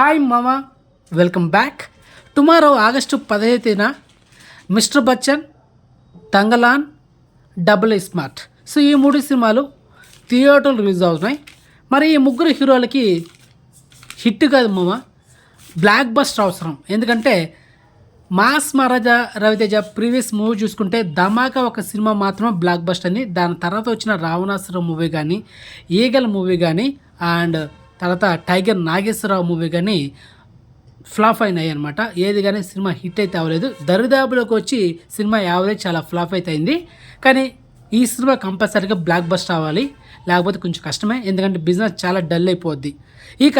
Hi మామా, welcome back. Tomorrow August 15న mister Bachchan, Thangalaan, double smart. So ఈ 3 సినిమాలు థియేటర్లు రిలీజ్ అవుతున్నాయి. మరి ఈ ముగ్గురు హీరోలకి హిట్ కాదు మామ, బ్లాక్ బస్టర్ అవసరం. ఎందుకంటే మాస్ మహారాజా రవితేజ ప్రీవియస్ మూవీ చూసుకుంటే ధమాకా ఒక సినిమా మాత్రమే బ్లాక్ బస్టర్ అని. దాని తర్వాత వచ్చిన రావణాసురం మూవీ కానీ, ఈగల్ మూవీ కానీ, అండ్ తర్వాత టైగర్ నాగేశ్వరరావు మూవీ కానీ ఫ్లాప్ అయినాయి అనమాట. ఏది కానీ సినిమా హిట్ అయితే అవ్వలేదు. దరిదాపులోకి వచ్చి సినిమా యావరేజ్ చాలా ఫ్లాప్ అయితే అయింది. కానీ ఈ సినిమా కంపల్సరీగా బ్లాక్ బస్టర్ అవ్వాలి, లేకపోతే కొంచెం కష్టమే. ఎందుకంటే బిజినెస్ చాలా డల్ అయిపోద్ది. ఇక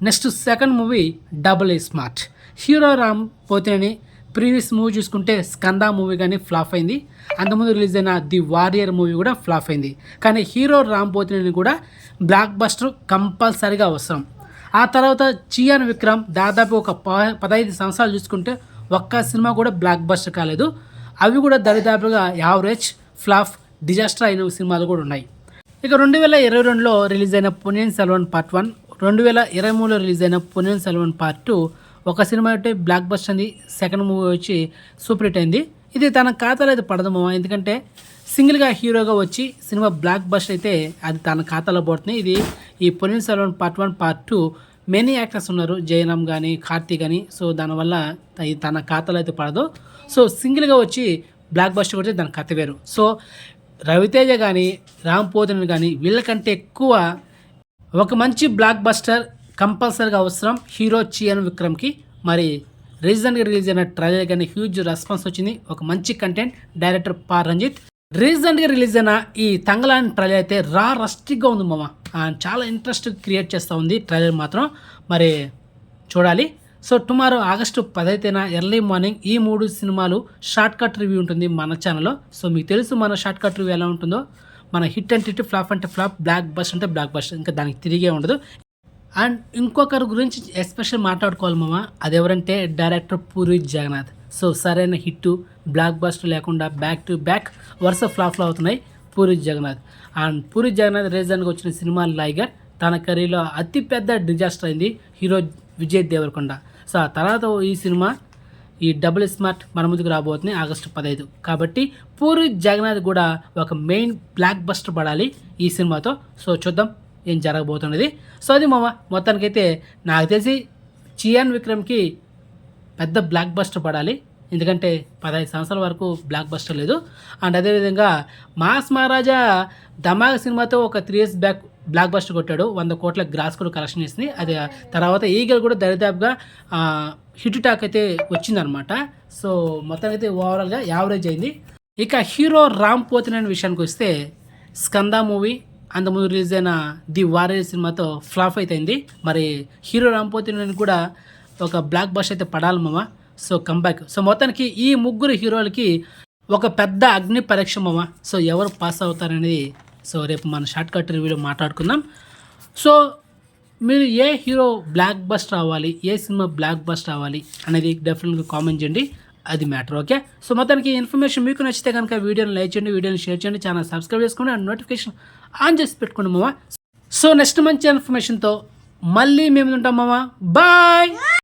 next second movie double smart. Hero Ram Pothineni previous movie చూసుకుంటే స్కంద మూవీ కానీ ఫ్లాప్ అయింది. అంతకుముందు రిలీజ్ అయిన ది వారియర్ మూవీ కూడా ఫ్లాప్ అయింది. కానీ హీరో రామ్ పోతేని కూడా బ్లాక్ బస్టర్ కంపల్సరీగా అవసరం. ఆ తర్వాత చియాన్ విక్రమ్ దాదాపు ఒక 15 సంవత్సరాలు చూసుకుంటే ఒక్క సినిమా కూడా బ్లాక్ బస్టర్ కాలేదు. అవి కూడా దరిదాపుగా యావరేజ్, ఫ్లాప్, డిజాస్టర్ అయిన సినిమాలు కూడా ఉన్నాయి. ఇక 2022లో రిలీజ్ అయిన పొన్నియిన్ సెల్వన్ పార్ట్ 1, 2023లో రిలీజ్ అయిన పొన్నియిన్ సెల్వన్ పార్ట్ 2 ఒక సినిమా అయితే బ్లాక్ బస్టర్ అంది. సెకండ్ మూవీ వచ్చి సూపర్ హిట్ అయింది. ఇది తన ఖాతాలో అయితే పడదు మామ, ఎందుకంటే సింగిల్గా హీరోగా వచ్చి సినిమా బ్లాక్ బస్టర్ అయితే అది తన ఖాతాలో పడుతుంది. ఇది ఈ Ponniyin Selvan part 1, part 2 many actors ఉన్నారు, జయరామ్ కానీ, కార్తీ కానీ. సో దానివల్ల ఇది తన ఖాతాలో అయితే పడదు. సో సింగిల్గా వచ్చి బ్లాక్ బస్టర్ కొడితే దాని కథ వేరు. సో రవితేజ కానీ, రామ్ పోతన్ కానీ వీళ్ళకంటే ఎక్కువ ఒక మంచి బ్లాక్ బస్టర్ కంపల్సరీగా అవసరం హీరో చియాన్ విక్రమ్కి. మరి రీసెంట్గా రిలీజ్ అయిన ట్రైలర్ కానీ హ్యూజ్ రెస్పాన్స్ వచ్చింది. ఒక మంచి కంటెంట్, డైరెక్టర్ పా రంజిత్. రీసెంట్గా రిలీజ్ అయిన ఈ తంగలాన్ ట్రైలర్ అయితే రస్టిక్గా ఉంది మామ, చాలా ఇంట్రెస్ట్ క్రియేట్ చేస్తూ ఉంది ట్రైలర్ మాత్రం. మరి చూడాలి. సో టుమారో ఆగస్టు 15న ఎర్లీ మార్నింగ్ ఈ 3 సినిమాలు షార్ట్ కట్ రివ్యూ ఉంటుంది మన ఛానల్లో. సో మీకు తెలుసు మన షార్ట్ కట్ రివ్యూ ఎలా ఉంటుందో. మన హిట్ అంటే హిట్, ఫ్లాప్ అంటే ఫ్లాప్, బ్లాక్ బస్టర్ అంటే బ్లాక్ బస్టర్, ఇంకా దానికి తిరిగే ఉండదు. అండ్ ఇంకొకరి గురించి ఎస్పెషల్ మాట్లాడుకోవాలి మామ, అదెవరంటే డైరెక్టర్ పూరి జగన్నాథ్. సో సరైన హిట్, బ్లాక్ బస్టర్ లేకుండా బ్యాక్ టు బ్యాక్ వరుస ఫ్లాప్లు అవుతున్నాయి పూరి జగన్నాథ్. అండ్ పూరి జగన్నాథ్ రీసెంట్గా వచ్చిన సినిమా లైగర్ తన కెరీర్లో అతిపెద్ద డిజాస్టర్ అయింది, హీరో విజయ్ దేవరకొండ. సో ఆ తర్వాత ఈ సినిమా ఈ డబుల్ స్మార్ట్ మన ముందుకు రాబోతుంది ఆగస్టు 15. కాబట్టి పూరి జగన్నాథ్ కూడా ఒక మెయిన్ బ్లాక్ బస్టర్ పడాలి ఈ సినిమాతో. సో చూద్దాం ఏం జరగబోతున్నది. సో అది మామ, మొత్తానికైతే నాకు తెలిసి చియాన్ విక్రమ్కి పెద్ద బ్లాక్ బస్టర్ పడాలి. ఎందుకంటే 15 సంవత్సరాల వరకు బ్లాక్ బస్టర్ లేదు. అండ్ అదేవిధంగా మాస్ మహారాజా ధమాకా సినిమాతో ఒక 3 years బ్యాక్ బ్లాక్ బస్టర్ కొట్టాడు, 100 కోట్ల గ్రాస్ కూడా కలెక్షన్ ఇస్తుంది. అది తర్వాత ఈగల్ కూడా దరిదాపుగా హిట్ టాక్ అయితే వచ్చిందనమాట. సో మొత్తానికైతే ఓవరాల్గా యావరేజ్ అయింది. ఇక హీరో రామ్ పోతినేని విషయానికి వస్తే స్కంద మూవీ అంతకుముందు రిలీజ్ అయిన ది వారియర్ సినిమాతో ఫ్లాప్ అయిపోయింది. మరి హీరో రామ్ పోతినేని కూడా ఒక బ్లాక్ బస్టర్ అయితే పడాలి మామ. So comeback. సో మొత్తానికి ఈ ముగ్గురు హీరోలకి ఒక పెద్ద అగ్ని పరీక్ష మామ. సో ఎవరు పాస్ అవుతారనేది సో రేపు మన షార్ట్ కట్ రివ్యూలో మాట్లాడుకుందాం. సో మీరు ఏ హీరో బ్లాక్ బస్టర్ అవ్వాలి, ఏ సినిమా బ్లాక్ బస్టర్ అవ్వాలి అనేది డెఫినెట్గా కామెంట్ చేయండి, అది మ్యాటర్. ఓకే. సో మొత్తానికి ఇన్ఫర్మేషన్ మీకు నచ్చితే కనుక వీడియోని లైక్ చేయండి, వీడియోని షేర్ చేయండి, ఛానల్ సబ్స్క్రైబ్ చేసుకోండి, అండ్ నోటిఫికేషన్ ఆన్ చేసి పెట్టుకోండి మామ. సో నెక్స్ట్ మంచి ఇన్ఫర్మేషన్తో మళ్ళీ మేము ఉంటాం మామ. బాయ్.